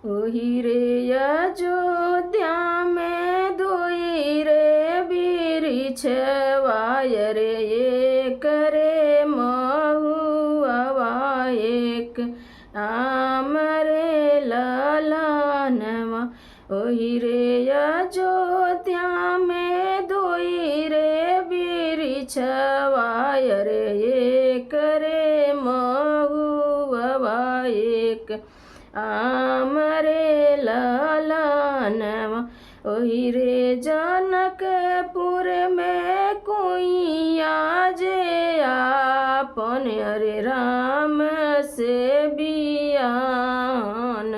ओही रे अयोध्या में दुई रे बिरिछवा रे एक रे महुआ एक आम रे ललनवा। ओही रे अयोध्या में दुई रे बिरिछवा रे एक रे महुआ एक आम रे ललनवा। ओही रे जनकपुर में कुइया जे आपन अरे राम से बियान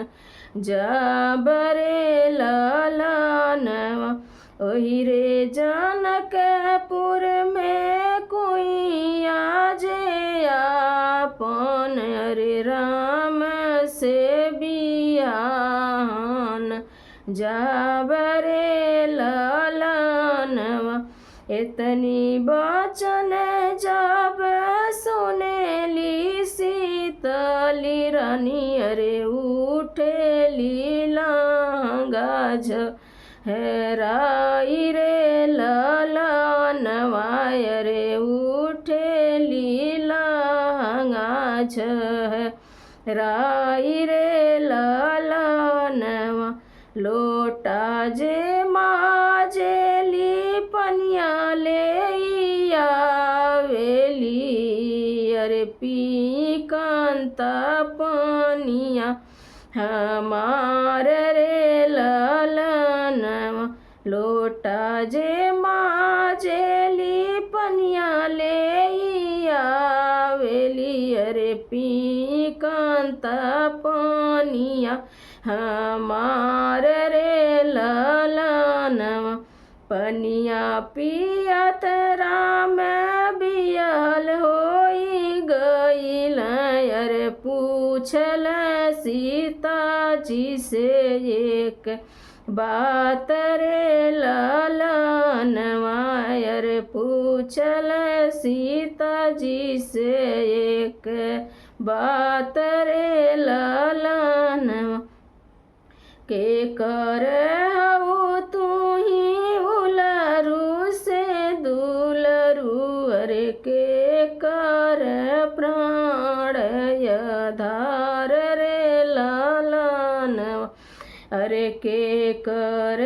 जब रे ललनवा। ओही रे जनकपुर में कुइया जे आपन अरे राम से बियान जब रे ललनवा। इतनी बचन जब सुनेली सीतली रानी अरे उठेली लहंगा झहराई रे ललनवा अरे उठेली लहंगा झहराई रे ललनवा। लोटा जे माजेली पनिया ले आवेली अरे पी कांता पनिया हमार रे ललनवा। लोटा जे माजेली पनिया ले आवेली अरे पी कांता पनिया हमार रे ललनवा। पनिया पियत राम बियल होई गईल अरे पूछल सीता जी से एक बात रे ललनवा अरे पूछल सीता जी से एक बात रे ललनवा। के कर हऊ तू ही उलरू से दुलरू अरे के कर प्राण धार रे ललनवा। अरे के कर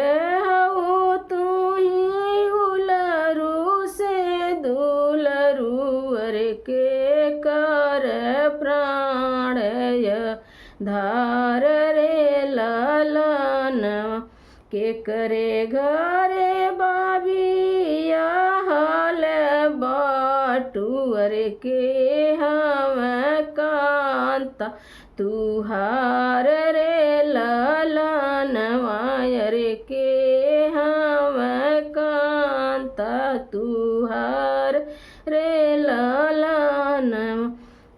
हऊ तू ही उलरू से दुलरू अरे के कर प्राण धार रे ललनवा। के करे घरे बाबिया हाल बाटू अरे के हम कांता तुहार रे ललनवा अरे के हम कांता तुहार रे ललनवा।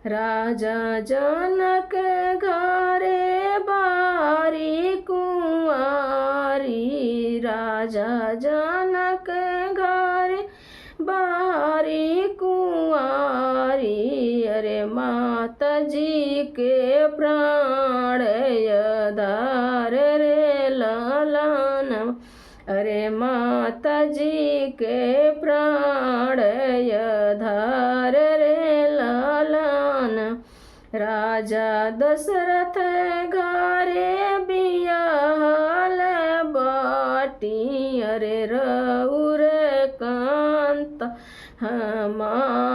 राजा जनक घरे बारी कुंवारी राजा जनक घरे बारी कुंवारी अरे माता जी के प्राण धार रे ललनवा। अरे माता जी के प्राण धार रे ललनवा। राजा दशरथ घरे बियाहल बाटी अरे रउर कांता हमार